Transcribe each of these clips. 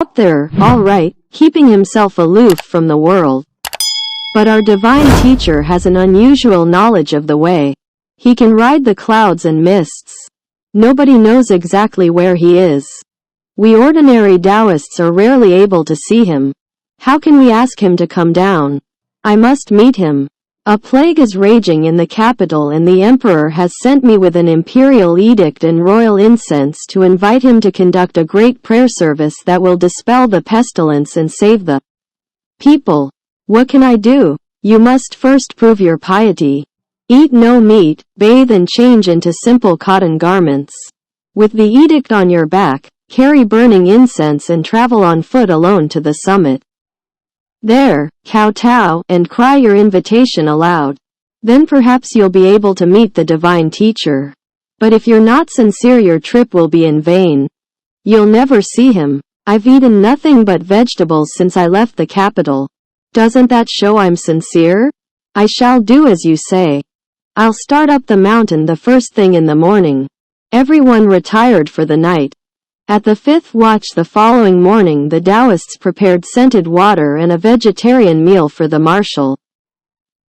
Out there, all right, keeping himself aloof from the world. But our divine teacher has an unusual knowledge of the way. He can ride the clouds and mists. Nobody knows exactly where he is. We ordinary Taoists are rarely able to see him. How can we ask him to come down? I must meet him. A plague is raging in the capital, and the emperor has sent me with an imperial edict and royal incense to invite him to conduct a great prayer service that will dispel the pestilence and save the people. What can I do? You must first prove your piety. Eat no meat, bathe and change into simple cotton garments. With the edict on your back, carry burning incense and travel on foot alone to the summit. There, kowtow and cry your invitation aloud. Then perhaps you'll be able to meet the divine teacher. But if you're not sincere, your trip will be in vain. You'll never see him. I've eaten nothing but vegetables since I left the capital. Doesn't that show I'm sincere? I shall do as you say. I'll start up the mountain the first thing in the morning. Everyone retired for the night. At the fifth watch the following morning, the Taoists prepared scented water and a vegetarian meal for the marshal.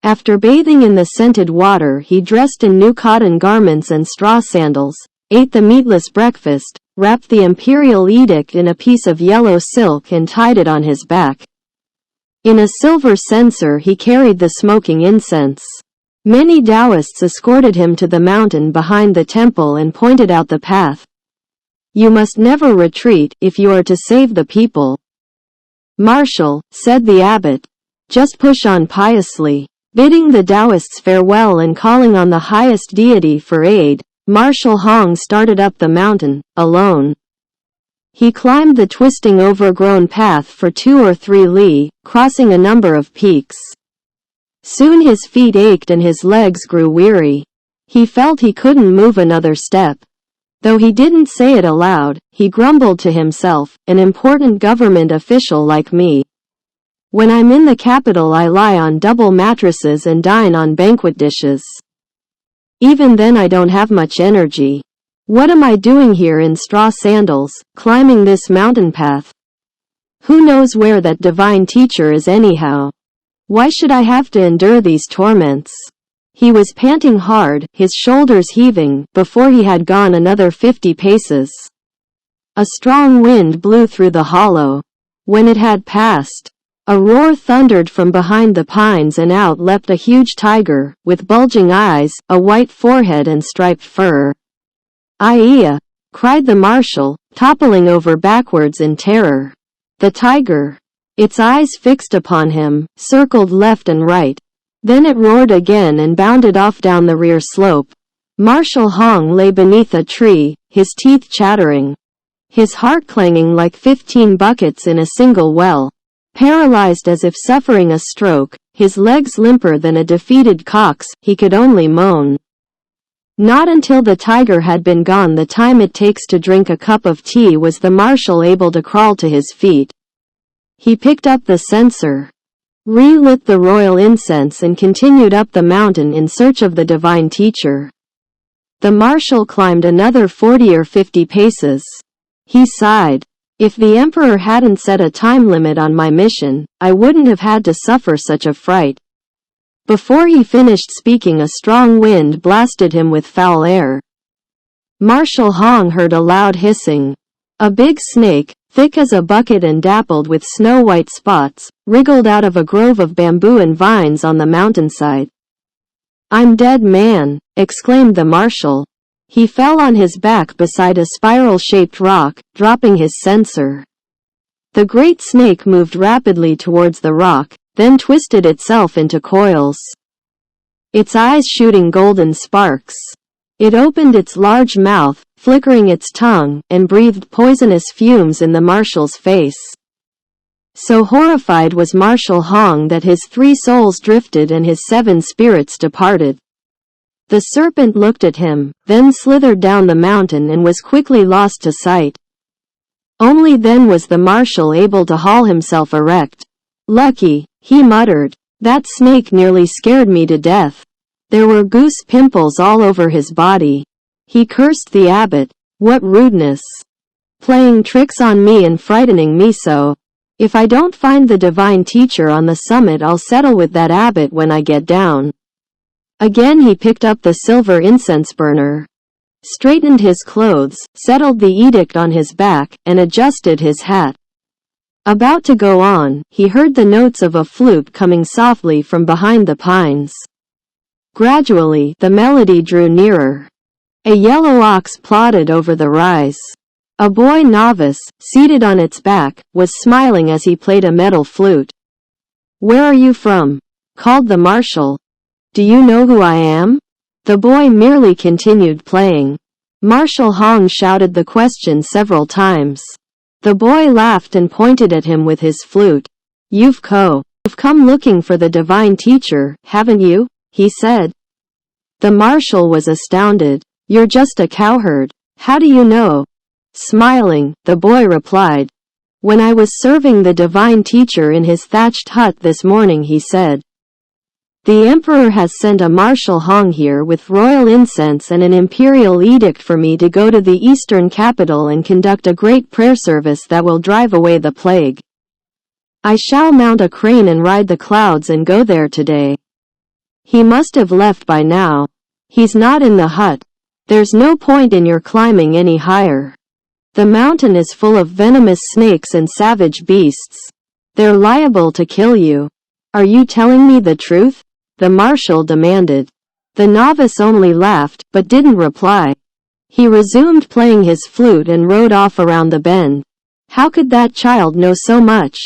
After bathing in the scented water, he dressed in new cotton garments and straw sandals, ate the meatless breakfast, wrapped the imperial edict in a piece of yellow silk and tied it on his back. In a silver censer he carried the smoking incense. Many Taoists escorted him to the mountain behind the temple and pointed out the path. You must never retreat if you are to save the people. Marshal, said the abbot, just push on piously. Bidding the Taoists farewell and calling on the highest deity for aid, Marshal Hong started up the mountain, alone. He climbed the twisting overgrown path for 2 or 3 li, crossing a number of peaks. Soon his feet ached and his legs grew weary. He felt he couldn't move another step. Though he didn't say it aloud, he grumbled to himself, an important government official like me. When I'm in the capital I lie on double mattresses and dine on banquet dishes. Even then I don't have much energy. What am I doing here in straw sandals, climbing this mountain path? Who knows where that divine teacher is anyhow? Why should I have to endure these torments? He was panting hard, his shoulders heaving, before he had gone another 50 paces. A strong wind blew through the hollow. When it had passed, a roar thundered from behind the pines, and out leapt a huge tiger, with bulging eyes, a white forehead and striped fur. "Aia!" cried the marshal, toppling over backwards in terror. The tiger, its eyes fixed upon him, circled left and right. Then it roared again and bounded off down the rear slope. Marshal Hong lay beneath a tree, his teeth chattering, his heart clanging like 15 buckets in a single well. Paralyzed as if suffering a stroke, his legs limper than a defeated cock's, he could only moan. Not until the tiger had been gone the time it takes to drink a cup of tea was the marshal able to crawl to his feet. He picked up the censer, relit the royal incense and continued up the mountain in search of the divine teacher. The marshal climbed another 40 or 50 paces. He sighed. If the emperor hadn't set a time limit on my mission, I wouldn't have had to suffer such a fright. Before he finished speaking, a strong wind blasted him with foul air. Marshal Hong heard a loud hissing. A big snake, thick as a bucket and dappled with snow-white spots, wriggled out of a grove of bamboo and vines on the mountainside. "I'm dead, man," exclaimed the marshal. He fell on his back beside a spiral-shaped rock, dropping his censer. The great snake moved rapidly towards the rock, then twisted itself into coils, its eyes shooting golden sparks. It opened its large mouth, flickering its tongue, and breathed poisonous fumes in the marshal's face. So horrified was Marshal Hong that his 3 souls drifted and his 7 spirits departed. The serpent looked at him, then slithered down the mountain and was quickly lost to sight. Only then was the marshal able to haul himself erect. "Lucky," he muttered. "That snake nearly scared me to death." There were goose pimples all over his body. He cursed the abbot. What rudeness! playing tricks on me and frightening me so. If I don't find the divine teacher on the summit, I'll settle with that abbot when I get down." Again he picked up the silver incense burner, straightened his clothes, settled the edict on his back, and adjusted his hat. About to go on, he heard the notes of a flute coming softly from behind the pines. Gradually, the melody drew nearer. A yellow ox plodded over the rise. A boy novice, seated on its back, was smiling as he played a metal flute. "Where are you from?" called the marshal. "Do you know who I am?" The boy merely continued playing. Marshal Hong shouted the question several times. The boy laughed and pointed at him with his flute. You've come looking for the divine teacher, haven't you?" he said. The marshal was astounded. "You're just a cowherd. How do you know?" Smiling, the boy replied. "When I was serving the divine teacher in his thatched hut this morning," he said. "The emperor has sent a Marshal Hong here with royal incense and an imperial edict for me to go to the eastern capital and conduct a great prayer service that will drive away the plague. I shall mount a crane and ride the clouds and go there today." "He must have left by now. He's not in the hut. There's no point in your climbing any higher. The mountain is full of venomous snakes and savage beasts. They're liable to kill you. Are you telling me the truth?" the marshal demanded. The novice only laughed, but didn't reply. He resumed playing his flute and rode off around the bend. How could that child know so much?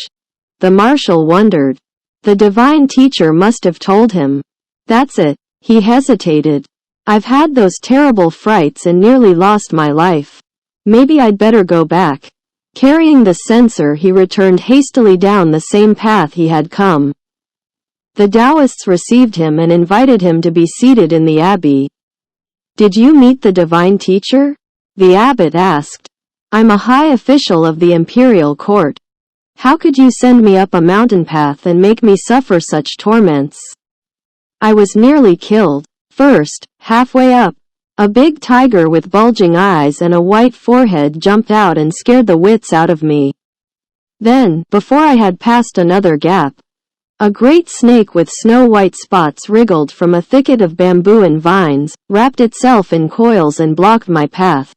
The marshal wondered. The divine teacher must have told him. That's it. He hesitated. "I've had those terrible frights and nearly lost my life. Maybe I'd better go back." Carrying the censer, he returned hastily down the same path he had come. The Taoists received him and invited him to be seated in the abbey. "Did you meet the divine teacher?" the abbot asked. "I'm a high official of the imperial court. How could you send me up a mountain path and make me suffer such torments? I was nearly killed. First, halfway up, a big tiger with bulging eyes and a white forehead jumped out and scared the wits out of me. Then, before I had passed another gap, a great snake with snow-white spots wriggled from a thicket of bamboo and vines, wrapped itself in coils and blocked my path.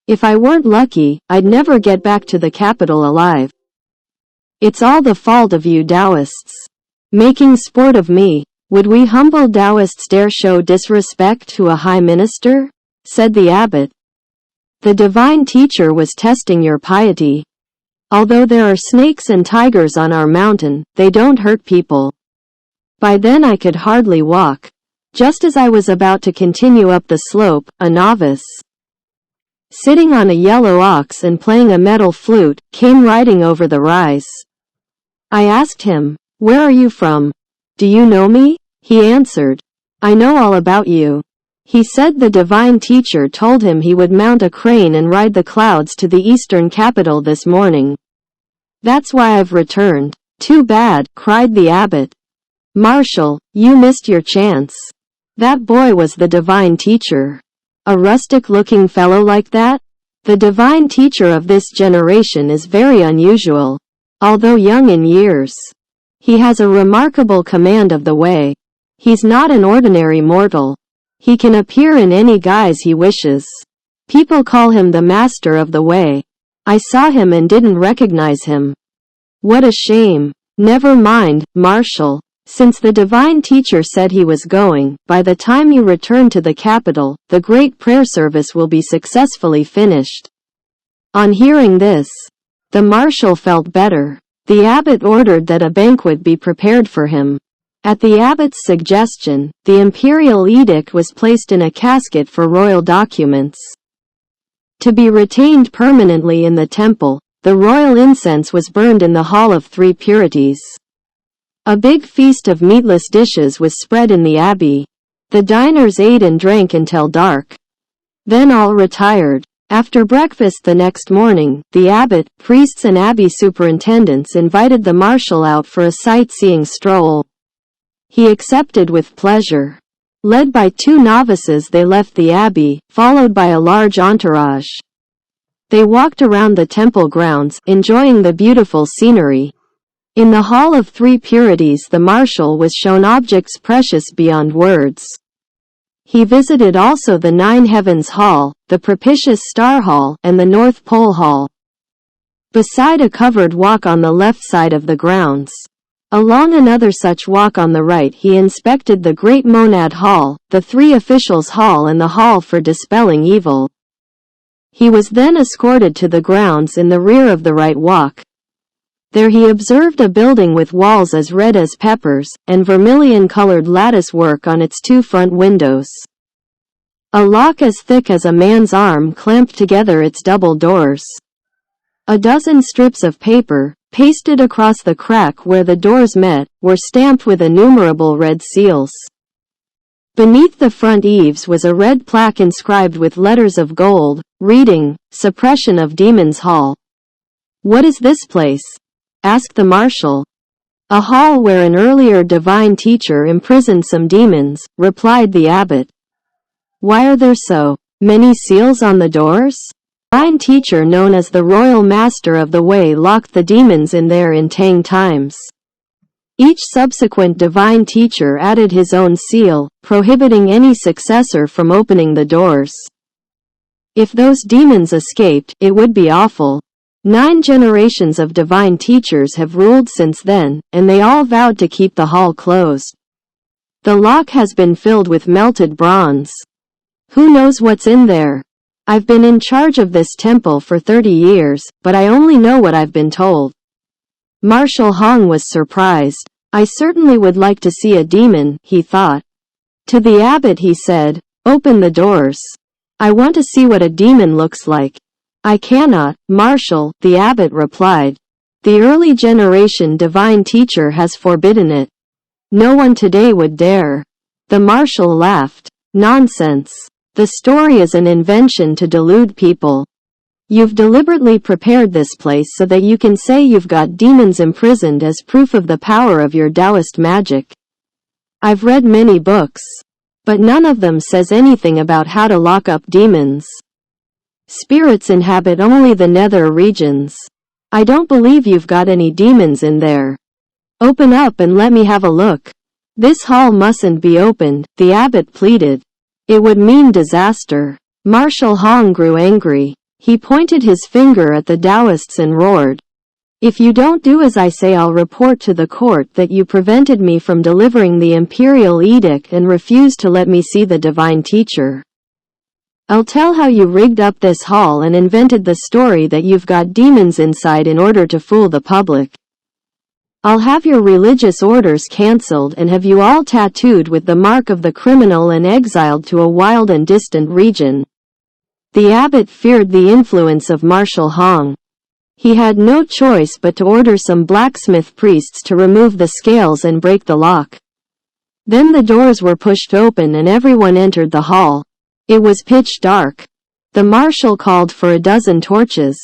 If I weren't lucky, I'd never get back to the capital alive. It's all the fault of you Taoists. Making sport of me. Would we humble Taoists dare show disrespect to a high minister?" said the abbot. "The divine teacher was testing your piety. Although there are snakes and tigers on our mountain, they don't hurt people." By then I could hardly walk. Just as I was about to continue up the slope, a novice, sitting on a yellow ox and playing a metal flute, came riding over the rise. I asked him, "Where are you from? Do you know me?" He answered, "I know all about you." He said the divine teacher told him he would mount a crane and ride the clouds to the eastern capital this morning. "That's why I've returned." "Too bad," cried the abbot. "Marshal, you missed your chance. That boy was the divine teacher. A rustic-looking fellow like that? The divine teacher of this generation is very unusual. Although young in years, he has a remarkable command of the way. He's not an ordinary mortal. He can appear in any guise he wishes. People call him the master of the way. I saw him and didn't recognize him." "What a shame." "Never mind, Marshal. Since the divine teacher said he was going, by the time you return to the capital, the great prayer service will be successfully finished." On hearing this, the marshal felt better. The abbot ordered that a banquet be prepared for him. At the abbot's suggestion, the imperial edict was placed in a casket for royal documents. To be retained permanently in the temple, the royal incense was burned in the Hall of Three Purities. A big feast of meatless dishes was spread in the abbey. The diners ate and drank until dark. Then all retired. After breakfast the next morning, the abbot, priests and abbey superintendents invited the marshal out for a sightseeing stroll. He accepted with pleasure. Led by two novices they left the abbey, followed by a large entourage. They walked around the temple grounds, enjoying the beautiful scenery. In the Hall of Three Purities, the marshal was shown objects precious beyond words. He visited also the Nine Heavens Hall, the Propitious Star Hall, and the North Pole Hall. Beside a covered walk on the left side of the grounds. Along another such walk on the right, he inspected the Great Monad Hall, the Three Officials Hall, and the Hall for Dispelling Evil. He was then escorted to the grounds in the rear of the right walk. There he observed a building with walls as red as peppers, and vermilion-colored lattice work on its two front windows. A lock as thick as a man's arm clamped together its double doors. A dozen strips of paper, pasted across the crack where the doors met, were stamped with innumerable red seals. Beneath the front eaves was a red plaque inscribed with letters of gold, reading, "Suppression of Demons Hall." "What is this place?" asked the marshal. "A hall where an earlier divine teacher imprisoned some demons," replied the abbot. "Why are there so many seals on the doors?" The divine teacher known as the Royal Master of the Way locked the demons in there in Tang times. Each subsequent divine teacher added his own seal, prohibiting any successor from opening the doors. If those demons escaped, it would be awful. 9 generations of divine teachers have ruled since then, and they all vowed to keep the hall closed. The lock has been filled with melted bronze. Who knows what's in there? I've been in charge of this temple for 30 years, but I only know what I've been told. Marshal Hong was surprised. "I certainly would like to see a demon," he thought. To the abbot he said, "Open the doors. I want to see what a demon looks like." "I cannot, Marshal," the abbot replied. "The early generation divine teacher has forbidden it. No one today would dare." The marshal laughed. "Nonsense. The story is an invention to delude people. You've deliberately prepared this place so that you can say you've got demons imprisoned as proof of the power of your Taoist magic. I've read many books, but none of them says anything about how to lock up demons. Spirits inhabit only the nether regions. I don't believe you've got any demons in there. Open up and let me have a look." "This hall mustn't be opened," the abbot pleaded. "It would mean disaster." Marshal Hong grew angry. He pointed his finger at the Taoists and roared, "If you don't do as I say, I'll report to the court that you prevented me from delivering the imperial edict and refused to let me see the divine teacher. I'll tell how you rigged up this hall and invented the story that you've got demons inside in order to fool the public. I'll have your religious orders cancelled and have you all tattooed with the mark of the criminal and exiled to a wild and distant region." The abbot feared the influence of Marshal Hong. He had no choice but to order some blacksmith priests to remove the scales and break the lock. Then the doors were pushed open and everyone entered the hall. It was pitch dark. The marshal called for a dozen torches.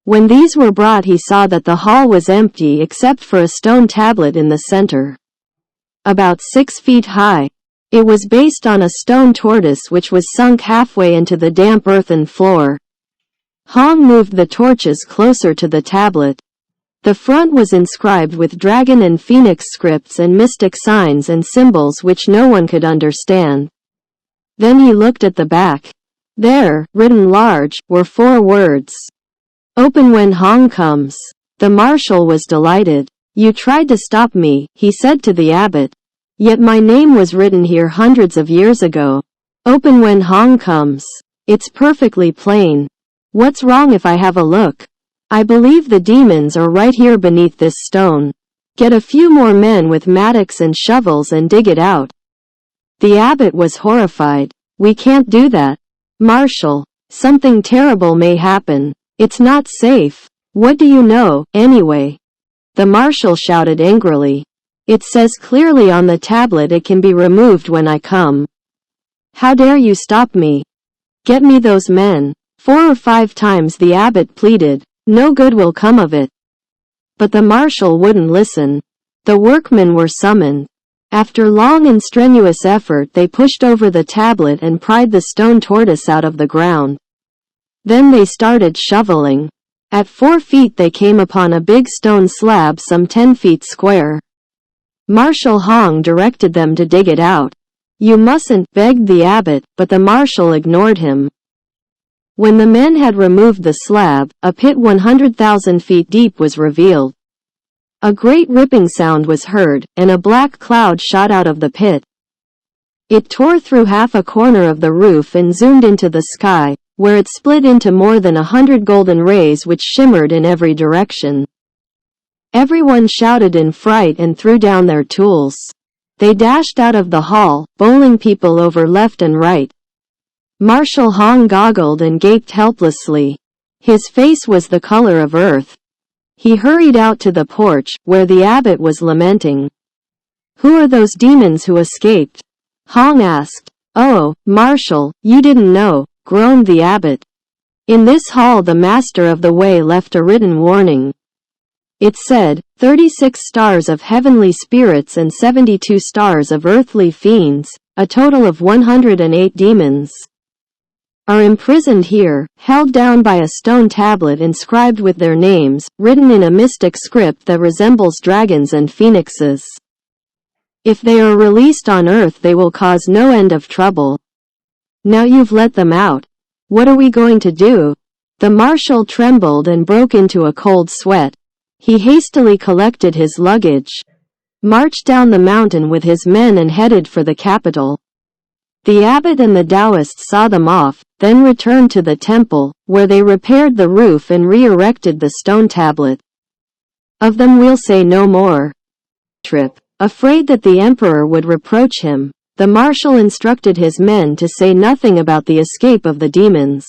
When these were brought, he saw that the hall was empty except for a stone tablet in the center. About 6 feet high. It was based on a stone tortoise which was sunk halfway into the damp earthen floor. Hong moved the torches closer to the tablet. The front was inscribed with dragon and phoenix scripts and mystic signs and symbols which no one could understand. Then he looked at the back. There, written large, were 4 words. "Open when Hong comes." The marshal was delighted. "You tried to stop me," he said to the abbot. "Yet my name was written here hundreds of years ago. Open when Hong comes. It's perfectly plain. What's wrong if I have a look? I believe the demons are right here beneath this stone. Get a few more men with mattocks and shovels and dig it out." The abbot was horrified. "We can't do that, Marshal. Something terrible may happen. It's not safe." "What do you know, anyway?" The marshal shouted angrily. "It says clearly on the tablet it can be removed when I come. How dare you stop me? Get me those men." 4 or 5 times the abbot pleaded. No good will come of it. But the marshal wouldn't listen. The workmen were summoned. After long and strenuous effort, they pushed over the tablet and pried the stone tortoise out of the ground. Then they started shoveling. At 4 feet they came upon a big stone slab some 10 feet square. Marshal Hong directed them to dig it out. "You mustn't," begged the abbot, but the marshal ignored him. When the men had removed the slab, a pit 100,000 feet deep was revealed. A great ripping sound was heard, and a black cloud shot out of the pit. It tore through half a corner of the roof and zoomed into the sky, where it split into more than 100 golden rays which shimmered in every direction. Everyone shouted in fright and threw down their tools. They dashed out of the hall, bowling people over left and right. Marshal Hong goggled and gaped helplessly. His face was the color of earth. He hurried out to the porch, where the abbot was lamenting. "Who are those demons who escaped?" Hong asked. "Oh, Marshal, you didn't know," groaned the abbot. "In this hall the Master of the Way left a written warning. It said, 36 stars of heavenly spirits and 72 stars of earthly fiends, a total of 108 demons, are imprisoned here, held down by a stone tablet inscribed with their names, written in a mystic script that resembles dragons and phoenixes. If they are released on earth they will cause no end of trouble. Now you've let them out. What are we going to do?" The marshal trembled and broke into a cold sweat. He hastily collected his luggage, marched down the mountain with his men and headed for the capital. The abbot and the Taoists saw them off, then returned to the temple, where they repaired the roof and re-erected the stone tablet. Of them we'll say no more. Afraid that the emperor would reproach him, the marshal instructed his men to say nothing about the escape of the demons.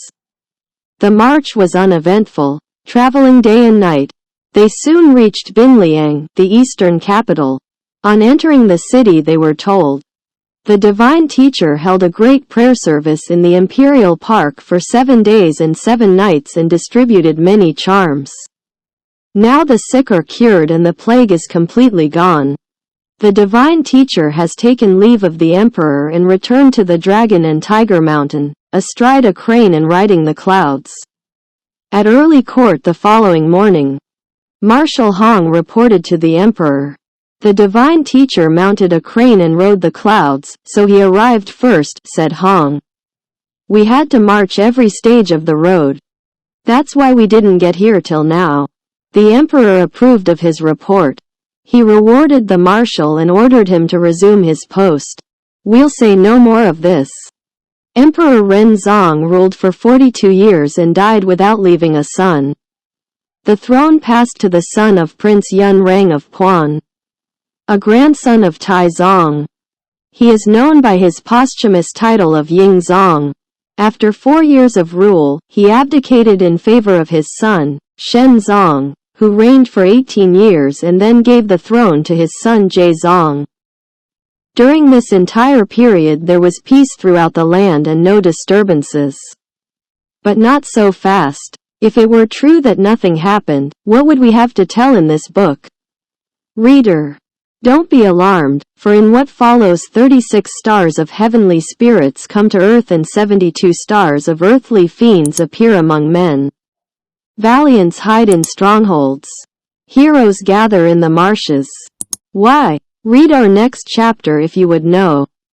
The march was uneventful, traveling day and night. They soon reached Liang, the eastern capital. On entering the city they were told, the divine teacher held a great prayer service in the imperial park for 7 days and 7 nights and distributed many charms. Now the sick are cured and the plague is completely gone. The divine teacher has taken leave of the emperor and returned to the Dragon and Tiger Mountain, astride a crane and riding the clouds. At early court the following morning, Marshal Hong reported to the emperor. The divine teacher mounted a crane and rode the clouds, so he arrived first, said Hong. We had to march every stage of the road. That's why we didn't get here till now. The emperor approved of his report. He rewarded the marshal and ordered him to resume his post. We'll say no more of this. Emperor Renzong ruled for 42 years and died without leaving a son. The throne passed to the son of Prince Yun Rang of Puan, a grandson of Tai Zong. He is known by his posthumous title of Ying Zong. After 4 years of rule, he abdicated in favor of his son, Shen Zong, who reigned for 18 years and then gave the throne to his son Jie Zong. During this entire period there was peace throughout the land and no disturbances. But not so fast. If it were true that nothing happened, what would we have to tell in this book? Reader, don't be alarmed, for in what follows 36 stars of heavenly spirits come to earth and 72 stars of earthly fiends appear among men. Valiants hide in strongholds. Heroes gather in the marshes. Why? Read our next chapter if you would know.